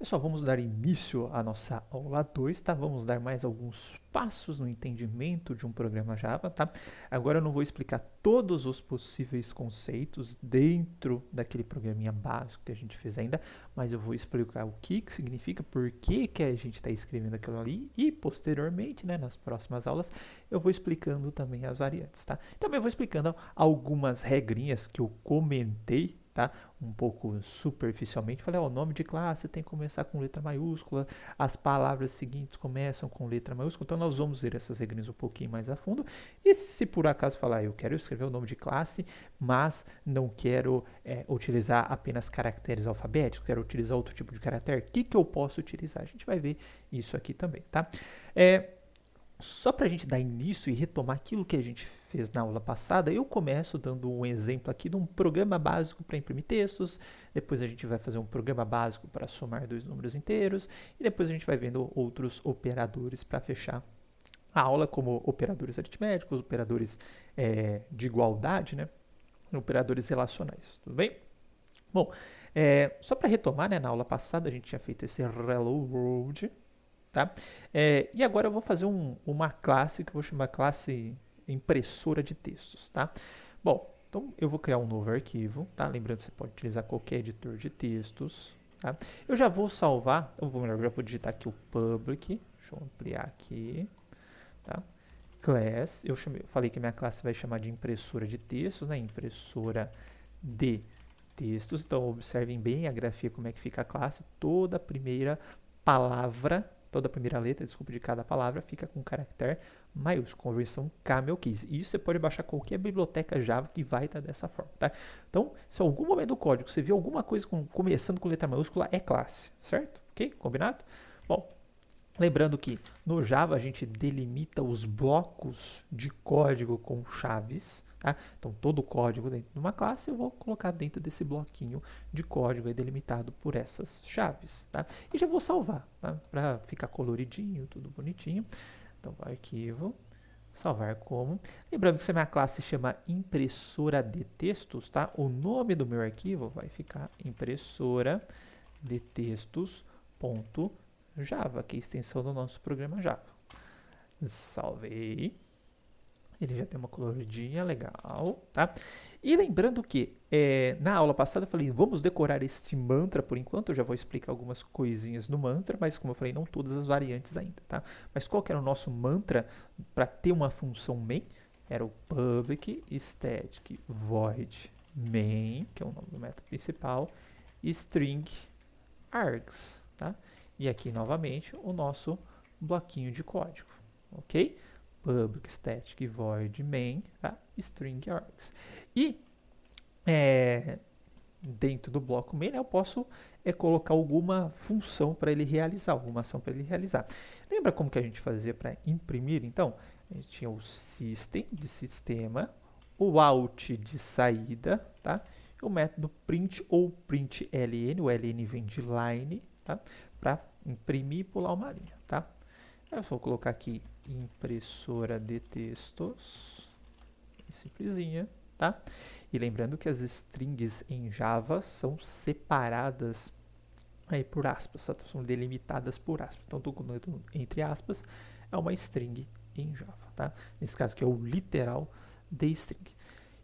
Pessoal, vamos dar início à nossa aula 2, tá? Vamos dar mais alguns passos no entendimento de um programa Java, tá? Agora eu não vou explicar todos os possíveis conceitos dentro daquele programinha básico que a gente fez ainda, mas eu vou explicar o que significa, por que a gente está escrevendo aquilo ali e posteriormente, né, nas próximas aulas, eu vou explicando também as variantes, tá? Também vou explicando algumas regrinhas que eu comentei, tá? Um pouco superficialmente, falei, o nome de classe tem que começar com letra maiúscula, as palavras seguintes começam com letra maiúscula, então nós vamos ver essas regrinhas um pouquinho mais a fundo, e se por acaso falar, eu quero escrever o nome de classe, mas não quero utilizar apenas caracteres alfabéticos, quero utilizar outro tipo de caractere, o que eu posso utilizar? A gente vai ver isso aqui também, tá? Só para a gente dar início e retomar aquilo que a gente fez na aula passada, eu começo dando um exemplo aqui de um programa básico para imprimir textos, depois a gente vai fazer um programa básico para somar dois números inteiros, e depois a gente vai vendo outros operadores para fechar a aula, como operadores aritméticos, operadores de igualdade, né? Operadores relacionais, tudo bem? Bom, só para retomar, né, na aula passada a gente tinha feito esse Hello World, tá? E agora eu vou fazer uma classe que eu vou chamar classe impressora de textos, tá? Bom, então eu vou criar um novo arquivo, tá? Lembrando que você pode utilizar qualquer editor de textos, tá? Eu já vou salvar, eu já vou digitar aqui o public, deixa eu ampliar aqui, tá? Class, eu falei que a minha classe vai chamar de impressora de textos, né? Impressora de textos, então observem bem a grafia como é que fica a classe, toda a primeira palavra, toda a primeira letra, desculpa, de cada palavra fica com caractere maiúsculo, conversão camel keys. Isso você pode baixar qualquer biblioteca Java que vai estar dessa forma, tá? Então, se em algum momento do código você viu alguma coisa começando com letra maiúscula, é classe, certo? Ok? Combinado? Bom, lembrando que no Java a gente delimita os blocos de código com chaves, tá? Então todo o código dentro de uma classe eu vou colocar dentro desse bloquinho de código aí delimitado por essas chaves, tá? E já vou salvar, tá? Para ficar coloridinho, tudo bonitinho. Então arquivo, salvar como. Lembrando que se a minha classe chama impressora de textos, tá? O nome do meu arquivo vai ficar impressora de textos.java, que é a extensão do nosso programa Java. Salvei. Ele já tem uma coloridinha legal, tá? E lembrando que na aula passada eu falei, vamos decorar este mantra por enquanto, eu já vou explicar algumas coisinhas no mantra, mas como eu falei, não todas as variantes ainda, tá? Mas qual que era o nosso mantra para ter uma função main? Era o public static void main, que é o nome do método principal, string args, tá? E aqui novamente o nosso bloquinho de código, ok? Public static void main, tá? String args. E dentro do bloco main, né, eu posso colocar alguma função para ele realizar, alguma ação para ele realizar. Lembra como que a gente fazia para imprimir? Então, a gente tinha o system de sistema, o out de saída, tá? O método print ou println, o ln vem de line, tá? Para imprimir e pular uma linha, tá? Eu só vou colocar aqui impressora de textos, simplesinha, tá? E lembrando que as strings em Java são separadas aí por aspas, tá? São delimitadas por aspas. Então, entre aspas, é uma string em Java, tá? Nesse caso aqui é o literal de string.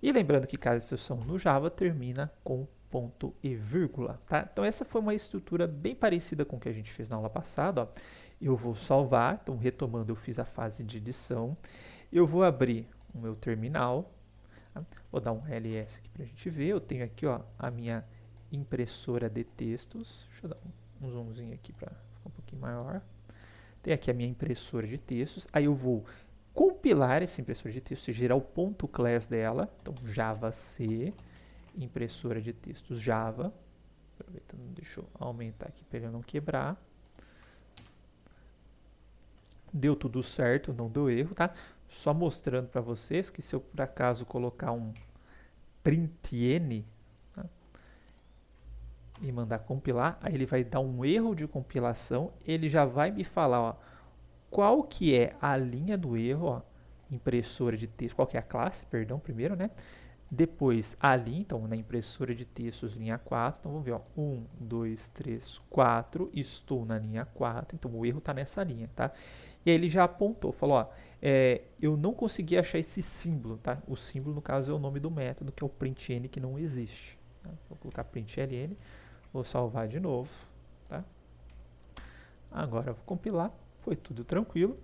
E lembrando que cada instrução no Java termina com ponto e vírgula, tá? Então, essa foi uma estrutura bem parecida com o que a gente fez na aula passada, ó. Eu vou salvar, então retomando, eu fiz a fase de edição. Eu vou abrir o meu terminal, tá? Vou dar um ls aqui para a gente ver. Eu tenho aqui, ó, a minha impressora de textos. Deixa eu dar um zoomzinho aqui para ficar um pouquinho maior. Tem aqui a minha impressora de textos. Aí eu vou compilar essa impressora de textos e gerar o ponto class dela. Então, Java C, impressora de textos Java. Aproveitando, deixa eu aumentar aqui para ele não quebrar. Deu tudo certo, não deu erro, tá? Só mostrando para vocês que se eu por acaso colocar um println, tá? E mandar compilar, aí ele vai dar um erro de compilação, ele já vai me falar, ó, qual que é a linha do erro, ó, impressora de texto, qual que é a classe, perdão, primeiro, né? Depois a linha, então na impressora de textos, linha 4. Então vamos ver, ó, 1, 2, 3, 4. Estou na linha 4, então o erro está nessa linha, tá? E aí ele já apontou, falou, ó, eu não consegui achar esse símbolo, tá? O símbolo, no caso, é o nome do método, que é o printn, que não existe. Tá? Vou colocar println, vou salvar de novo, tá? Agora eu vou compilar, foi tudo tranquilo.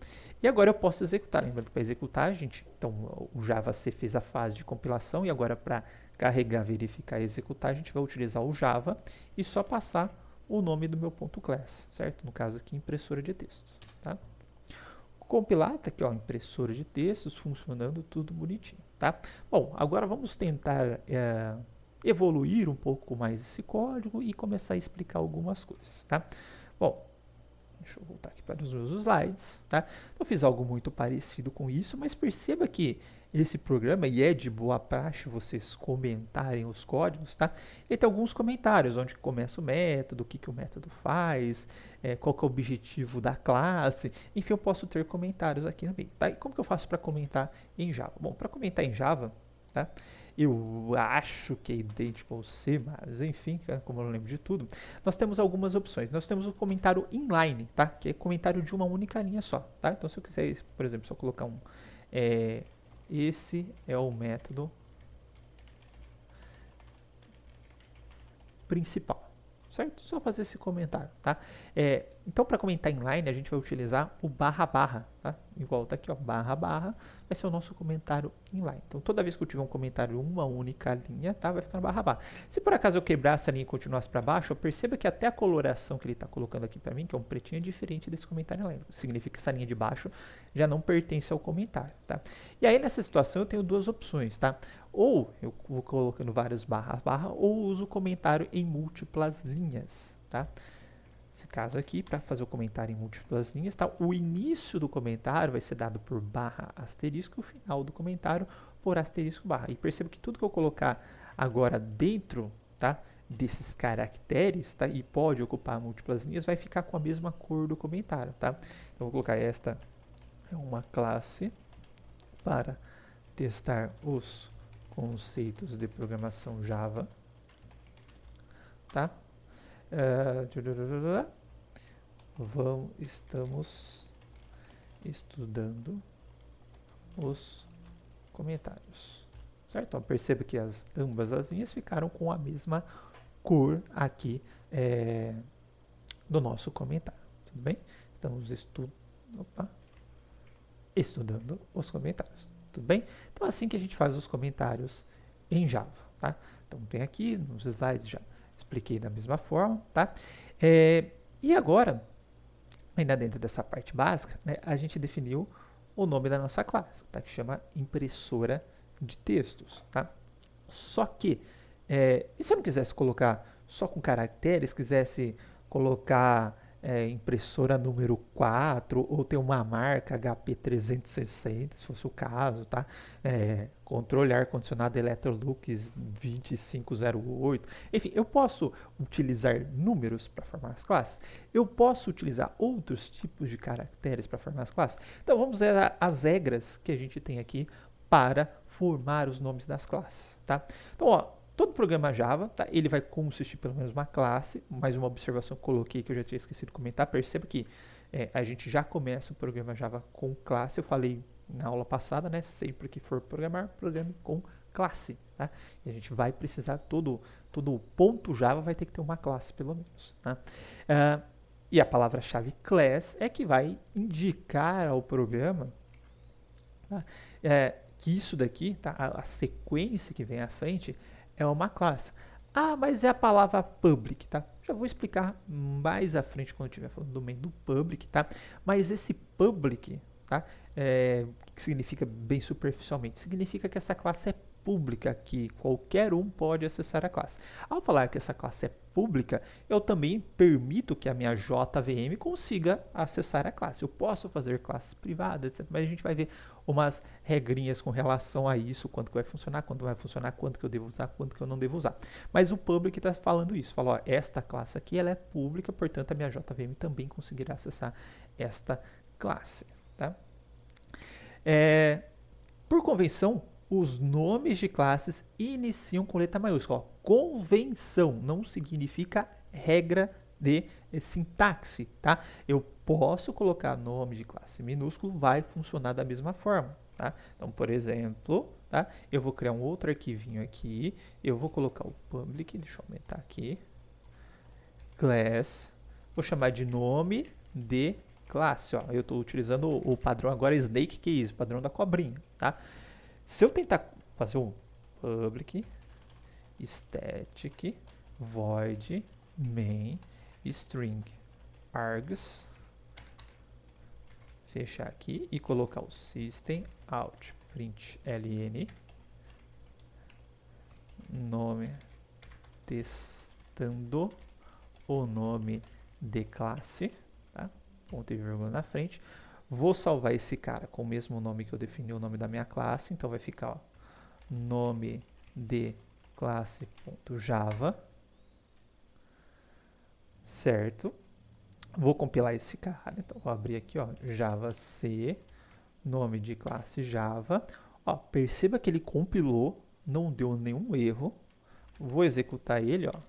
E agora eu posso executar. Lembrando que para executar, então o Java C fez a fase de compilação e agora para carregar, verificar e executar, a gente vai utilizar o Java e só passar o nome do meu ponto .class, certo? No caso aqui, impressora de textos, tá? Compilar, tá aqui, ó, impressora de textos, funcionando tudo bonitinho, tá? Bom, agora vamos tentar evoluir um pouco mais esse código e começar a explicar algumas coisas, tá? Bom, deixa eu voltar aqui para os meus slides, tá? Eu fiz algo muito parecido com isso, mas perceba que esse programa, e é de boa praxe vocês comentarem os códigos, tá? Ele tem alguns comentários, onde começa o método, o que o método faz, qual que é o objetivo da classe, enfim, eu posso ter comentários aqui também, tá? E como que eu faço para comentar em Java? Bom, para comentar em Java, tá? Eu acho que é idêntico ao C, mas enfim, como eu não lembro de tudo, nós temos algumas opções. Nós temos o comentário inline, tá? Que é comentário de uma única linha só, tá? Então, se eu quiser, por exemplo, só colocar esse é o método principal, certo? Só fazer esse comentário, tá? Então, para comentar inline, a gente vai utilizar o barra barra, tá? Igual tá aqui, ó, barra barra, vai ser o nosso comentário inline. Então, toda vez que eu tiver um comentário uma única linha, tá? Vai ficar no barra barra. Se por acaso eu quebrar essa linha e continuasse para baixo, eu perceba que até a coloração que ele está colocando aqui para mim, que é um pretinho, é diferente desse comentário inline. Significa que essa linha de baixo já não pertence ao comentário, tá? E aí, nessa situação, eu tenho duas opções, tá? Ou eu vou colocando vários barra barra, ou uso o comentário em múltiplas linhas, tá? Nesse caso aqui, para fazer o comentário em múltiplas linhas, tá? O início do comentário vai ser dado por barra asterisco, o final do comentário por asterisco barra. E perceba que tudo que eu colocar agora dentro, tá, desses caracteres, tá, e pode ocupar múltiplas linhas, vai ficar com a mesma cor do comentário, tá? Então, vou colocar esta é uma classe para testar os conceitos de programação Java, tá? Estamos estudando os comentários, certo? Então, perceba que ambas as linhas ficaram com a mesma cor aqui do nosso comentário, tudo bem? Estamos estudando os comentários, tudo bem? Então, assim que a gente faz os comentários em Java, tá? Então, tem aqui nos slides já expliquei da mesma forma, tá? E agora, ainda dentro dessa parte básica, né, a gente definiu o nome da nossa classe, tá? Que chama impressora de textos, tá? Só que, e se eu não quisesse colocar só com caracteres, quisesse colocar impressora número 4 ou ter uma marca HP 360, se fosse o caso, tá? Controle ar-condicionado Electrolux 2508. Enfim, eu posso utilizar números para formar as classes. Eu posso utilizar outros tipos de caracteres para formar as classes. Então, vamos ver as regras que a gente tem aqui para formar os nomes das classes, tá? Então, ó, todo programa Java, tá, ele vai consistir pelo menos uma classe. Mais uma observação que eu coloquei que eu já tinha esquecido de comentar. Perceba que a gente já começa o programa Java com classe. Eu falei na aula passada, né? Sempre que for programar, programe com classe, tá? E a gente vai precisar, todo ponto Java vai ter que ter uma classe, pelo menos, tá? E a palavra-chave class é que vai indicar ao programa, tá? Que isso daqui, tá? A sequência que vem à frente é uma classe. Ah, mas é a palavra public, tá? Já vou explicar mais à frente quando eu estiver falando do menu public, tá? Mas esse public, tá? O que significa bem superficialmente? Significa que essa classe é pública, que qualquer um pode acessar a classe. Ao falar que essa classe é pública, eu também permito que a minha JVM consiga acessar a classe. Eu posso fazer classes privadas, etc. Mas a gente vai ver umas regrinhas com relação a isso, quanto que vai funcionar, quanto que eu devo usar, quanto que eu não devo usar. Mas o public está falando isso, falou, ó, esta classe aqui ela é pública, portanto a minha JVM também conseguirá acessar esta classe, tá? Por convenção, os nomes de classes iniciam com letra maiúscula. Ó, convenção não significa regra de sintaxe, tá? Eu posso colocar nome de classe minúsculo, vai funcionar da mesma forma, tá? Então, por exemplo, tá? Eu vou criar um outro arquivinho aqui, eu vou colocar o public, deixa eu aumentar aqui, class, vou chamar de nome de classe, ó. Eu estou utilizando o padrão agora snake keys, o padrão da cobrinha, tá? Se eu tentar fazer um public static void main string args, fechar aqui e colocar o system out print ln nome testando o nome de classe, tá? Ponto e vírgula na frente. Vou salvar esse cara com o mesmo nome que eu defini o nome da minha classe, então vai ficar, ó, nome de classe.java, certo? Vou compilar esse cara, então vou abrir aqui, ó, Java C, nome de classe Java. Ó, perceba que ele compilou, não deu nenhum erro. Vou executar ele, ó,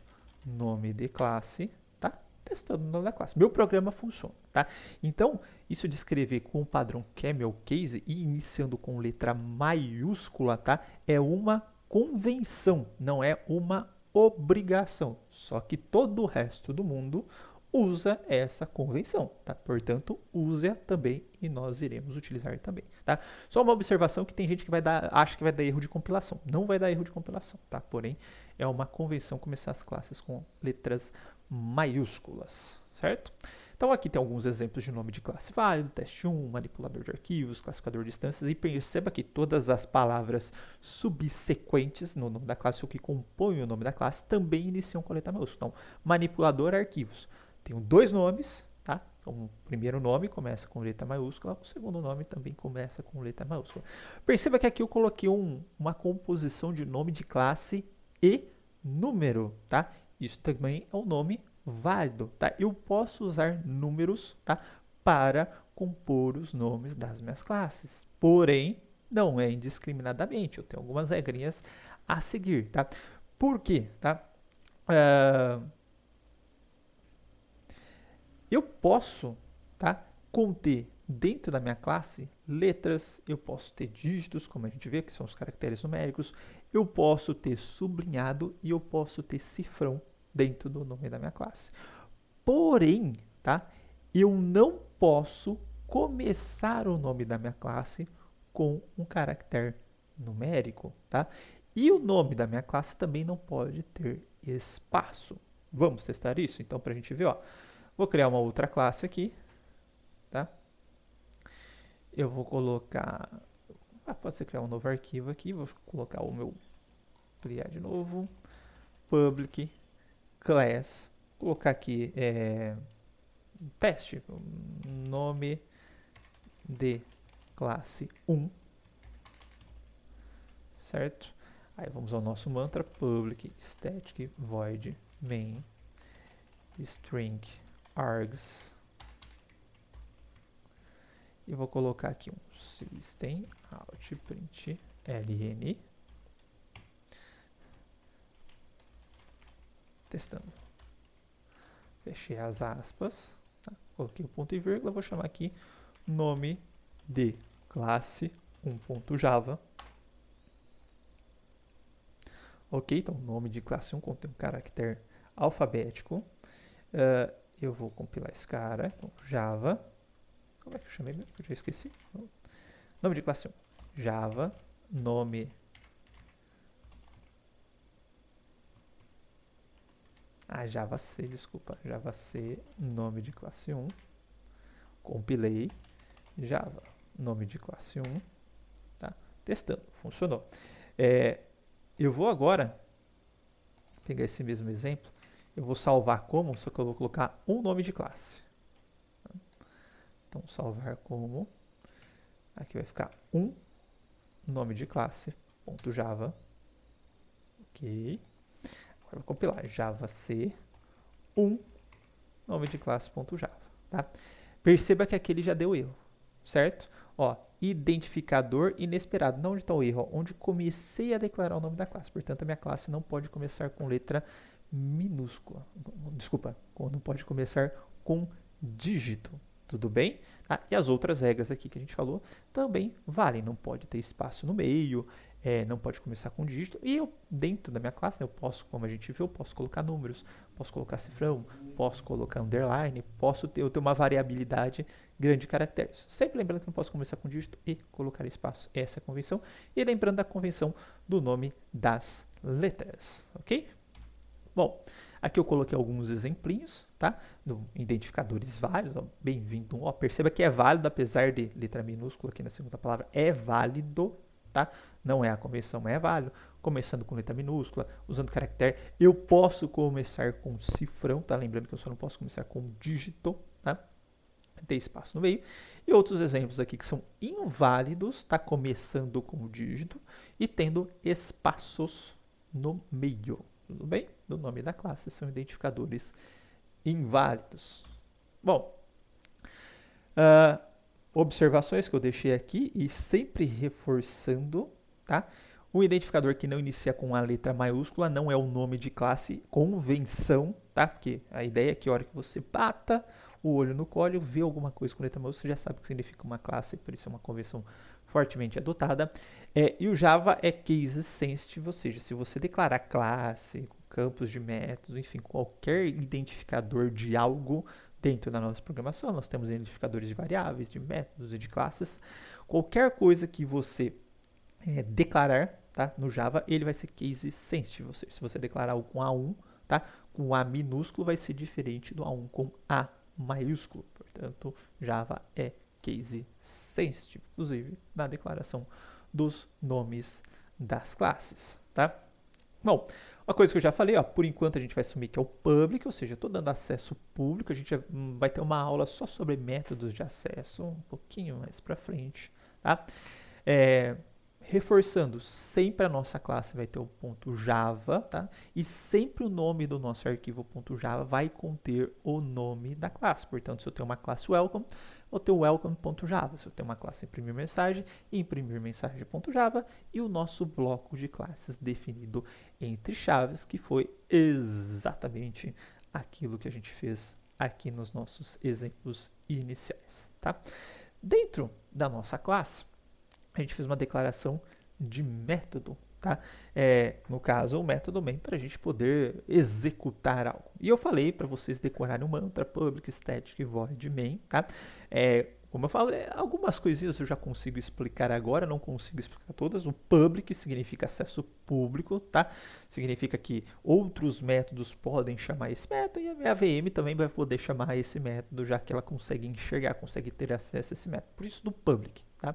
nome de classe, tá? Testando o nome da classe. Meu programa funciona, tá? Então, isso de escrever com o padrão camel case e iniciando com letra maiúscula, tá? É uma convenção, não é uma obrigação. Só que todo o resto do mundo usa essa convenção, tá? Portanto, use-a também e nós iremos utilizar também, tá? Só uma observação que tem gente que acha que vai dar erro de compilação. Não vai dar erro de compilação, tá? Porém, é uma convenção começar as classes com letras maiúsculas, certo? Então, aqui tem alguns exemplos de nome de classe válido, teste 1, manipulador de arquivos, classificador de instâncias, e perceba que todas as palavras subsequentes no nome da classe, ou que compõem o nome da classe, também iniciam com letra maiúscula. Então, manipulador arquivos. Tenho dois nomes, tá? Então, o primeiro nome começa com letra maiúscula, o segundo nome também começa com letra maiúscula. Perceba que aqui eu coloquei uma composição de nome de classe e número, tá? Isso também é um nome válido, tá? Eu posso usar números, tá? Para compor os nomes das minhas classes. Porém, não é indiscriminadamente. Eu tenho algumas regrinhas a seguir, tá? Por quê, tá? Eu posso, tá, conter dentro da minha classe letras, eu posso ter dígitos, como a gente vê, que são os caracteres numéricos, eu posso ter sublinhado e eu posso ter cifrão dentro do nome da minha classe. Porém, tá, eu não posso começar o nome da minha classe com um caractere numérico, tá? E o nome da minha classe também não pode ter espaço. Vamos testar isso? Então, para a gente ver, ó. Vou criar uma outra classe aqui, tá? Eu vou colocar... pode ser criar um novo arquivo aqui. Vou colocar o meu... Criar de novo. Public class. Vou colocar aqui teste. Nome de classe 1. Certo? Aí vamos ao nosso mantra. Public static void main string args, e vou colocar aqui um system out print ln, testando, fechei as aspas, tá? Coloquei o ponto e vírgula, vou chamar aqui nome de classe 1.java. Ok, então nome de classe 1 contém um caractere alfabético. Eu vou compilar esse cara, então Java, como é que eu chamei mesmo? Eu já esqueci. Nome de classe 1, Java, nome, Java C, desculpa, Java C, nome de classe 1, compilei, Java, nome de classe 1, tá? Testando, funcionou. Eu vou agora pegar esse mesmo exemplo. Eu vou salvar como, só que eu vou colocar um nome de classe. Então, salvar como. Aqui vai ficar um nome de classe, ponto .java. Ok. Agora eu vou compilar. Java C, nome de classe, ponto .java. Tá? Perceba que aqui ele já deu erro, certo? Ó, identificador inesperado. Não onde está o erro, onde comecei a declarar o nome da classe. Portanto, a minha classe não pode começar com letra minúscula. Desculpa, não pode começar com dígito. Tudo bem? Ah, e as outras regras aqui que a gente falou também valem. Não pode ter espaço no meio, não pode começar com dígito. E eu, dentro da minha classe, eu posso, como a gente viu, eu posso colocar números, posso colocar cifrão, posso colocar underline, eu ter uma variabilidade grande de caracteres. Sempre lembrando que não posso começar com dígito e colocar espaço. Essa é a convenção. E lembrando da convenção do nome das letras, ok? Bom, aqui eu coloquei alguns exemplinhos, tá? Identificadores válidos, bem-vindo. Perceba que é válido, apesar de letra minúscula aqui na segunda palavra, é válido, tá? Não é a convenção, mas é válido. Começando com letra minúscula, usando caractere. Eu posso começar com cifrão, tá? Lembrando que eu só não posso começar com dígito, tá? Tem espaço no meio. E outros exemplos aqui que são inválidos, tá? Começando com dígito e tendo espaços no meio. Tudo bem? Do nome da classe são identificadores inválidos. Bom, observações que eu deixei aqui e sempre reforçando, tá? O identificador que não inicia com a letra maiúscula não é o nome de classe convenção, tá? Porque a ideia é que a hora que você bata o olho no código, vê alguma coisa com letra maiúscula, você já sabe que significa uma classe, por isso é uma convenção fortemente adotada. E o Java é case sensitive, ou seja, se você declarar classe, campos de métodos, enfim, qualquer identificador de algo dentro da nossa programação, nós temos identificadores de variáveis, de métodos e de classes, qualquer coisa que você declarar, tá, no Java, ele vai ser case sensitive, ou seja, se você declarar algo com A1, tá, com A minúsculo, vai ser diferente do A1 com A maiúsculo, portanto, Java é case sensitive, inclusive na declaração dos nomes das classes, tá? Bom, uma coisa que eu já falei, ó, por enquanto a gente vai assumir que é o public, ou seja, eu estou dando acesso público, a gente vai ter uma aula só sobre métodos de acesso, um pouquinho mais para frente, tá? Reforçando, sempre a nossa classe vai ter o ponto .java, tá? E sempre o nome do nosso arquivo .java vai conter o nome da classe. Portanto, se eu tenho uma classe welcome, eu tenho welcome.java. Se eu tenho uma classe imprimir mensagem.java e o nosso bloco de classes definido entre chaves, que foi exatamente aquilo que a gente fez aqui nos nossos exemplos iniciais, tá? Dentro da nossa classe, a gente fez uma declaração de método, tá? No caso, o método main para a gente poder executar algo. E eu falei para vocês decorarem o mantra public static void main, tá? Como eu falei, algumas coisinhas eu já consigo explicar agora, não consigo explicar todas. O public significa acesso público, tá? Significa que outros métodos podem chamar esse método e a minha VM também vai poder chamar esse método, já que ela consegue enxergar, consegue ter acesso a esse método. Por isso do public, tá?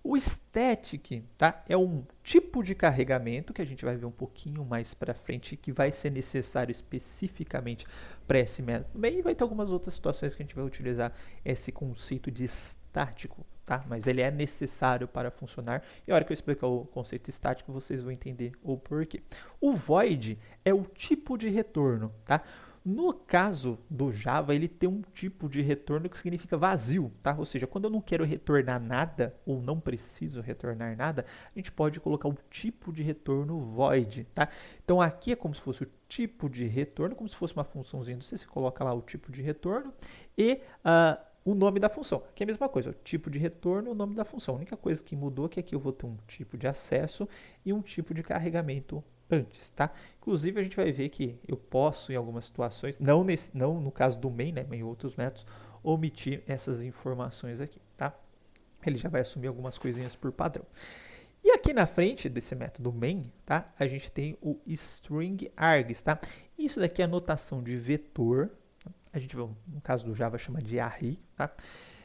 O static, tá, é um tipo de carregamento que a gente vai ver um pouquinho mais para frente, que vai ser necessário especificamente para esse método. E vai ter algumas outras situações que a gente vai utilizar esse conceito de estático, tá? Mas ele é necessário para funcionar. E a hora que eu explicar o conceito estático, vocês vão entender o porquê. O void é o tipo de retorno, tá? No caso do Java, ele tem um tipo de retorno que significa vazio, tá? Ou seja, quando eu não quero retornar nada ou não preciso retornar nada, a gente pode colocar o tipo de retorno void, tá? Então aqui é como se fosse o tipo de retorno, como se fosse uma funçãozinha, você coloca lá o tipo de retorno e o nome da função. Aqui é a mesma coisa, o tipo de retorno e o nome da função. A única coisa que mudou é que aqui eu vou ter um tipo de acesso e um tipo de carregamento antes, tá? Inclusive a gente vai ver que eu posso em algumas situações, não no caso do main, né, mas em outros métodos, omitir essas informações aqui, tá? Ele já vai assumir algumas coisinhas por padrão. E aqui na frente desse método main, tá? A gente tem o string args, tá? Isso daqui é a notação de vetor, a gente vai, no caso do Java, chama de array, tá?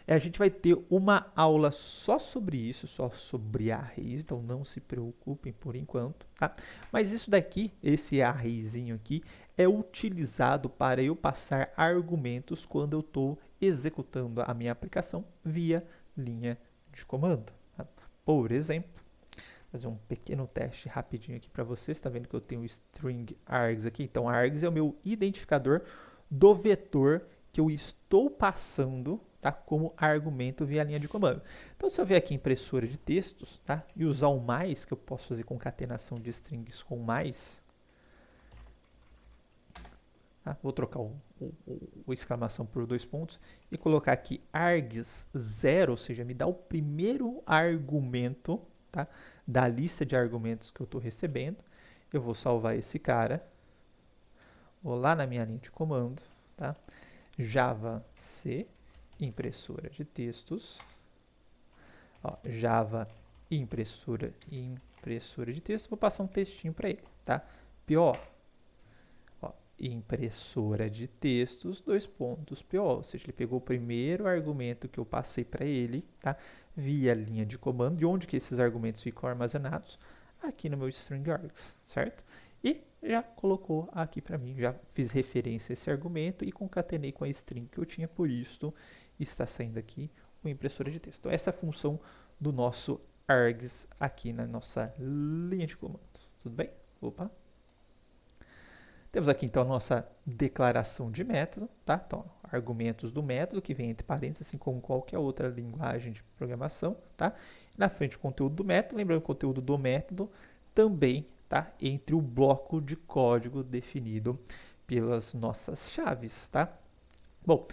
A gente vai ter uma aula só sobre isso, só sobre arrays, então não se preocupem por enquanto, tá? Mas isso daqui, esse arrayzinho aqui, é utilizado para eu passar argumentos quando eu estou executando a minha aplicação via linha de comando, tá? Por exemplo, vou fazer um pequeno teste rapidinho aqui para vocês, tá vendo que eu tenho o string args aqui? Então, args é o meu identificador do vetor que eu estou passando, tá, como argumento via linha de comando. Então, se eu vier aqui impressora de textos, tá, e usar o mais, que eu posso fazer concatenação de strings com mais, tá, vou trocar o exclamação por 2 pontos e colocar aqui args 0, ou seja, me dá o primeiro argumento, tá, da lista de argumentos que eu estou recebendo. Eu vou salvar esse cara, vou lá na minha linha de comando, tá, Java C, impressora de textos, ó, Java impressora de textos, vou passar um textinho para ele, tá? PO, ó, impressora de textos, 2 pontos PO, ou seja, ele pegou o primeiro argumento que eu passei para ele, tá? Via linha de comando, de onde que esses argumentos ficam armazenados? Aqui no meu string args, certo? E já colocou aqui para mim, já fiz referência a esse argumento e concatenei com a string que eu tinha, por isso está saindo aqui o impressora de texto. Então, essa é a função do nosso args aqui na nossa linha de comando. Tudo bem? Opa! Temos aqui, então, a nossa declaração de método, tá? Então, argumentos do método, que vem entre parênteses, assim como qualquer outra linguagem de programação, tá? Na frente, o conteúdo do método. Lembrando que o conteúdo do método também tá entre o bloco de código definido pelas nossas chaves, tá? Bom,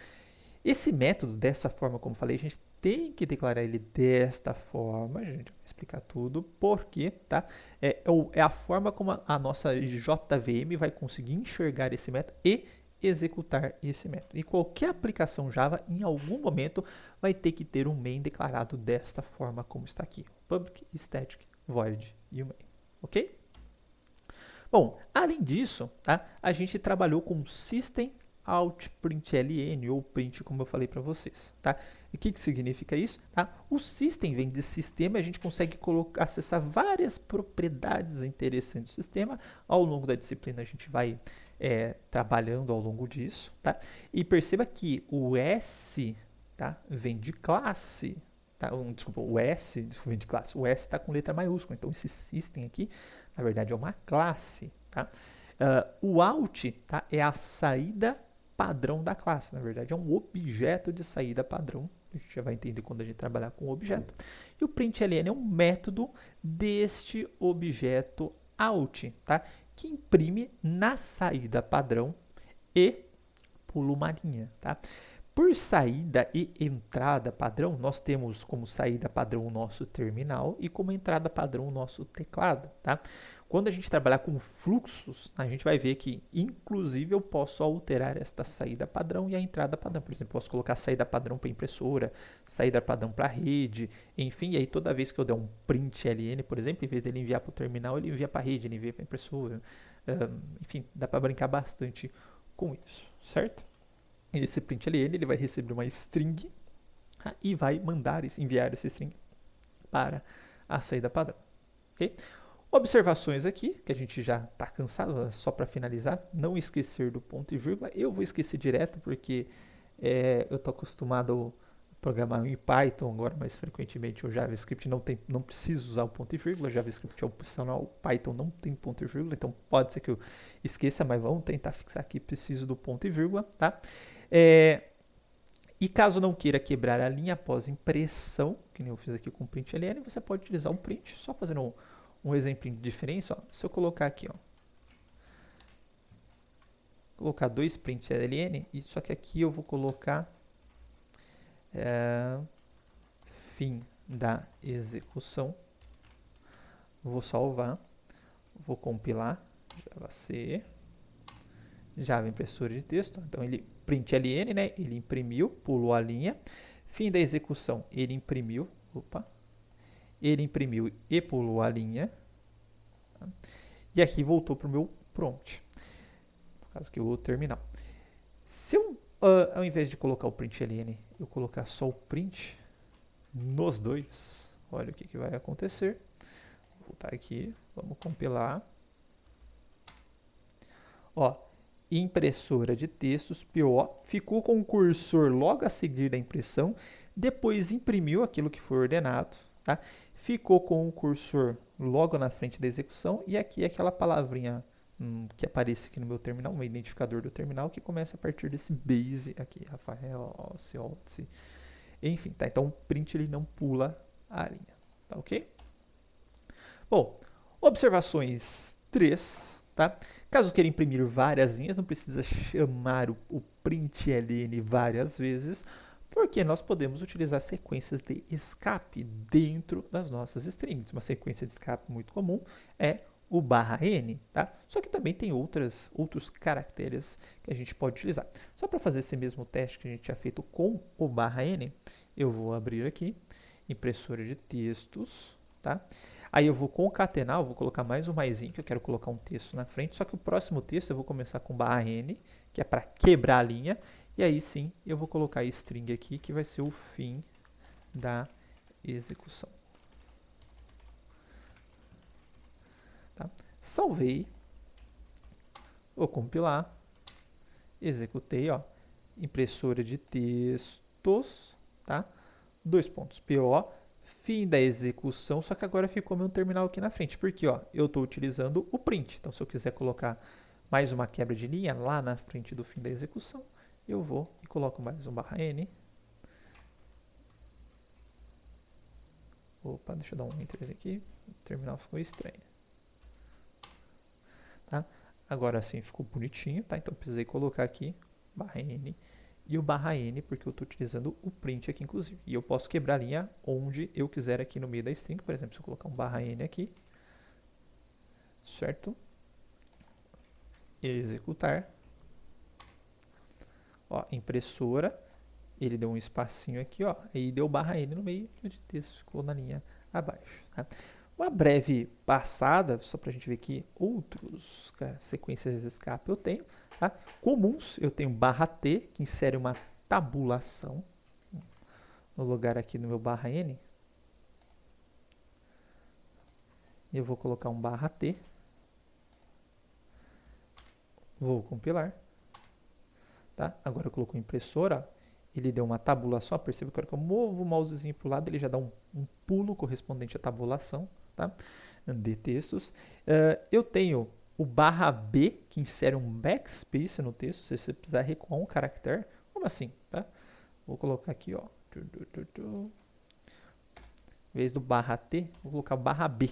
esse método, dessa forma como falei, a gente tem que declarar ele desta forma, a gente vai explicar tudo, porque, tá? É a forma como a nossa JVM vai conseguir enxergar esse método e executar esse método. E qualquer aplicação Java, em algum momento, vai ter que ter um main declarado desta forma como está aqui. Public, static, void e o main. Ok? Bom, além disso, tá, a gente trabalhou com System Out println ou print, como eu falei para vocês, tá? E o que significa isso? Tá? O system vem de sistema, a gente consegue acessar várias propriedades interessantes do sistema. Ao longo da disciplina a gente vai trabalhando ao longo disso, tá? E perceba que o S, tá, vem de classe, tá? Desculpa, o S vem de classe. O S está com letra maiúscula, então esse system aqui, na verdade, é uma classe, tá? O out, tá, é a saída padrão da classe, na verdade é um objeto de saída padrão, a gente já vai entender quando a gente trabalhar com o objeto. E o println é um método deste objeto out, tá, que imprime na saída padrão e pula uma linha, tá. Por saída e entrada padrão, nós temos como saída padrão o nosso terminal e como entrada padrão o nosso teclado, tá? Quando a gente trabalhar com fluxos, a gente vai ver que, inclusive, eu posso alterar esta saída padrão e a entrada padrão. Por exemplo, eu posso colocar saída padrão para impressora, saída padrão para rede, enfim, e aí toda vez que eu der um println, por exemplo, em vez dele enviar para o terminal, ele envia para a rede, ele envia para a impressora. Enfim, dá para brincar bastante com isso, certo? Esse println ele vai receber uma string e vai enviar essa string para a saída padrão. Okay? Observações aqui, que a gente já está cansado, só para finalizar, não esquecer do ponto e vírgula. Eu vou esquecer direto porque eu estou acostumado a programar em Python agora, mais frequentemente o JavaScript não preciso usar o ponto e vírgula, o JavaScript é opcional, o Python não tem ponto e vírgula, então pode ser que eu esqueça, mas vamos tentar fixar aqui, preciso do ponto e vírgula, tá? E caso não queira quebrar a linha após impressão, que nem eu fiz aqui com o println, você pode utilizar um print, só fazendo um exemplo de diferença. Ó. Se eu colocar aqui, ó, colocar 2 println, só que aqui eu vou colocar fim da execução, vou salvar, vou compilar, Java C, Java impressora de texto, então ele println, né, ele imprimiu, pulou a linha, fim da execução, ele imprimiu e pulou a linha, tá? E aqui voltou para o meu prompt, no caso aqui o terminal. Se eu, ao invés de colocar o println, eu colocar só o print nos dois, olha o que vai acontecer. Vou voltar aqui, vamos compilar. Ó, impressora de textos, PO, ficou com o cursor logo a seguir da impressão, depois imprimiu aquilo que foi ordenado, tá? Ficou com o cursor logo na frente da execução e aqui aquela palavrinha que apareça aqui no meu terminal, um identificador do terminal que começa a partir desse base aqui, Rafael, Alciotzi, enfim, tá? Então o print ele não pula a linha, tá ok? Bom, observações 3, tá? Caso queira imprimir várias linhas, não precisa chamar o println várias vezes, porque nós podemos utilizar sequências de escape dentro das nossas strings. Uma sequência de escape muito comum é o /n, tá? Só que também tem outros caracteres que a gente pode utilizar. Só para fazer esse mesmo teste que a gente tinha feito com o /n, eu vou abrir aqui, impressora de textos, tá? Aí eu vou concatenar, eu vou colocar mais um maisinho, que eu quero colocar um texto na frente, só que o próximo texto eu vou começar com /n, que é para quebrar a linha, e aí sim eu vou colocar a string aqui, que vai ser o fim da execução. Tá? Salvei, vou compilar, executei, ó, impressora de textos, tá? PO, fim da execução, só que agora ficou meu terminal aqui na frente, porque ó, eu estou utilizando o print. Então, se eu quiser colocar mais uma quebra de linha lá na frente do fim da execução, eu vou e coloco mais um /n. Opa, deixa eu dar um enter aqui, o terminal ficou estranho. Tá? Agora sim ficou bonitinho, tá? Então, precisei colocar aqui /n e o /n, porque eu estou utilizando o print aqui, inclusive. E eu posso quebrar a linha onde eu quiser aqui no meio da string. Por exemplo, se eu colocar um /n aqui, certo? Executar. Ó, impressora, ele deu um espacinho aqui, ó, e deu /n no meio e o de texto ficou na linha abaixo. Tá? Uma breve passada, só para a gente ver que outros sequências de escape eu tenho. Tá? Comuns, eu tenho /t, que insere uma tabulação no lugar aqui no meu /n. Eu vou colocar um /t. Vou compilar. Tá? Agora eu coloco impressora, ele deu uma tabulação. Perceba que a hora que eu movo o mousezinho para o lado, ele já dá um pulo correspondente à tabulação, tá? De textos. Eu tenho o /b, que insere um backspace no texto, se você precisar recuar um caractere. Como assim? Tá? Vou colocar aqui, ó. Em vez do /t, vou colocar o /b.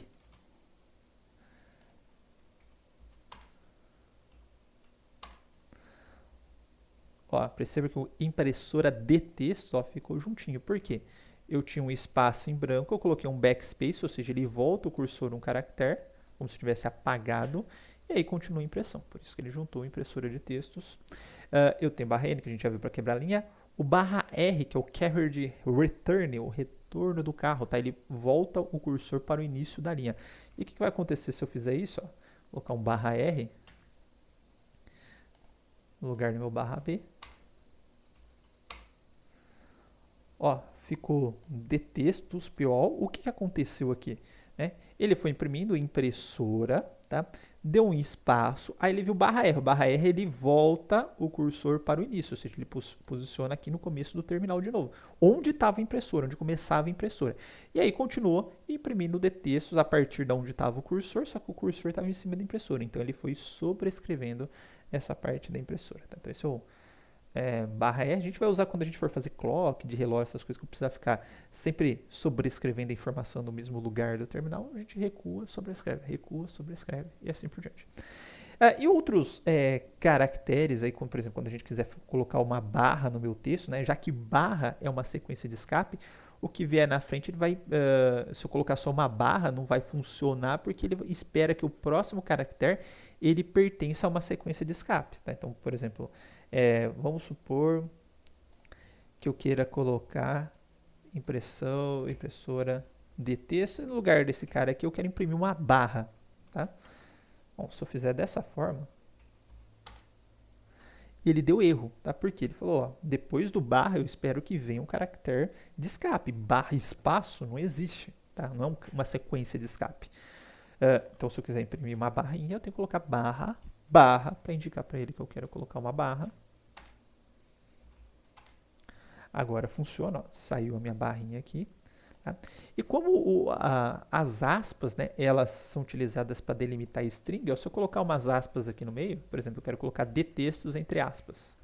Ó, perceba que o impressora de texto ó, ficou juntinho. Por quê? Eu tinha um espaço em branco, eu coloquei um backspace, ou seja, ele volta o cursor um caractere, como se tivesse apagado, e aí continua a impressão. Por isso que ele juntou a impressora de textos. Eu tenho /n, que a gente já viu para quebrar a linha. O /r, que é o carriage return, o retorno do carro, tá? Ele volta o cursor para o início da linha. E o que vai acontecer se eu fizer isso? Ó? Vou colocar um /r no lugar do meu /b. Ó, ficou de textos PO. O que aconteceu aqui? Né? Ele foi imprimindo impressora, tá? Deu um espaço, aí ele viu /r. O /r ele volta o cursor para o início, ou seja, ele posiciona aqui no começo do terminal de novo, onde estava a impressora, onde começava a impressora. E aí continuou imprimindo de textos a partir de onde estava o cursor, só que o cursor estava em cima da impressora, então ele foi sobrescrevendo essa parte da impressora. Tá? Então esse é o /r, a gente vai usar quando a gente for fazer clock, de relógio, essas coisas que eu precisar ficar sempre sobrescrevendo a informação no mesmo lugar do terminal, a gente recua, sobrescreve e assim por diante. E outros caracteres, aí, como, por exemplo, quando a gente quiser colocar uma barra no meu texto, né, já que barra é uma sequência de escape, o que vier na frente, ele vai, se eu colocar só uma barra, não vai funcionar, porque ele espera que o próximo caractere ele pertença a uma sequência de escape. Tá? Então, por exemplo, vamos supor que eu queira colocar impressora de texto, e no lugar desse cara aqui eu quero imprimir uma barra. Tá? Bom, se eu fizer dessa forma, ele deu erro, tá? Porque ele falou, ó, depois do barra eu espero que venha um caractere de escape. Barra espaço não existe, tá? Não é uma sequência de escape. Então, se eu quiser imprimir uma barrinha, eu tenho que colocar barra para indicar para ele que eu quero colocar uma barra. Agora funciona, ó, saiu a minha barrinha aqui, Tá? E como as aspas, né, elas são utilizadas para delimitar string, se eu colocar umas aspas aqui no meio, por exemplo, eu quero colocar de textos entre aspas.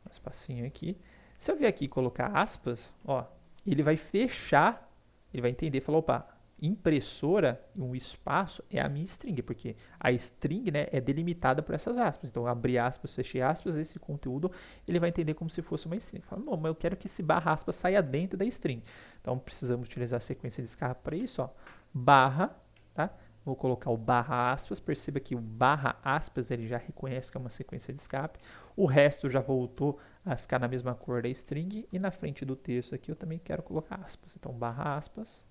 Um espacinho aqui. Se eu vier aqui e colocar aspas, ó, ele vai fechar, ele vai entender e falar, opa, impressora e um espaço é a minha string, porque a string, né, é delimitada por essas aspas. Então, abrir aspas, fechei aspas, esse conteúdo ele vai entender como se fosse uma string. Fala, não, mas eu quero que esse barra aspas saia dentro da string. Então, precisamos utilizar a sequência de escape para isso, ó, barra, tá? Vou colocar o barra aspas, perceba que o barra aspas ele já reconhece que é uma sequência de escape. O resto já voltou a ficar na mesma cor da string e na frente do texto aqui eu também quero colocar aspas. Então, barra aspas.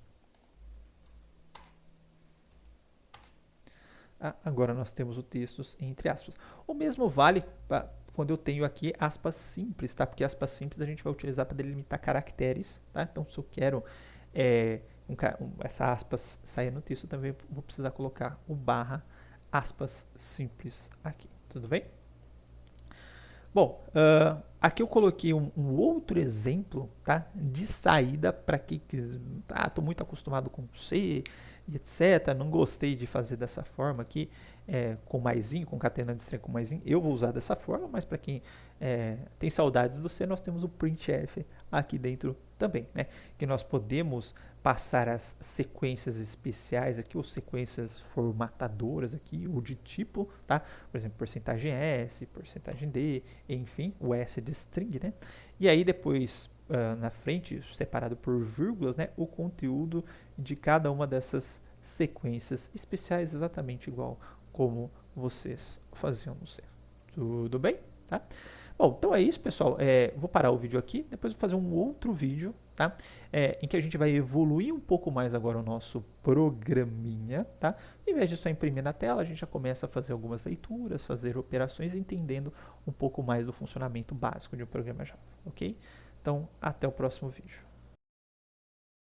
Agora nós temos o textos entre aspas. O mesmo vale quando eu tenho aqui aspas simples, tá? Porque aspas simples a gente vai utilizar para delimitar caracteres, tá? Então, se eu quero essa aspas saia no texto, também vou precisar colocar o barra aspas simples aqui. Tudo bem? Bom, aqui eu coloquei um outro exemplo, tá? De saída para quem quiser. Estou muito acostumado com C e etc. Não gostei de fazer dessa forma aqui, com maisinho, concatenando string com maisinho. Eu vou usar dessa forma, mas para quem tem saudades do C, nós temos o printf aqui dentro também, né? Que nós podemos passar as sequências especiais aqui, ou sequências formatadoras aqui, ou de tipo, tá? Por exemplo, porcentagem S, porcentagem D, enfim, o S é de string, né? E aí depois, na frente, separado por vírgulas, né? O conteúdo de cada uma dessas sequências especiais, exatamente igual como vocês faziam no C. Tudo bem? Tá? Bom, então é isso, pessoal. Vou parar o vídeo aqui, depois vou fazer um outro vídeo, tá? Em que a gente vai evoluir um pouco mais agora o nosso programinha, tá? Em vez de só imprimir na tela, a gente já começa a fazer algumas leituras, fazer operações, entendendo um pouco mais do funcionamento básico de um programa Java, ok? Então, até o próximo vídeo.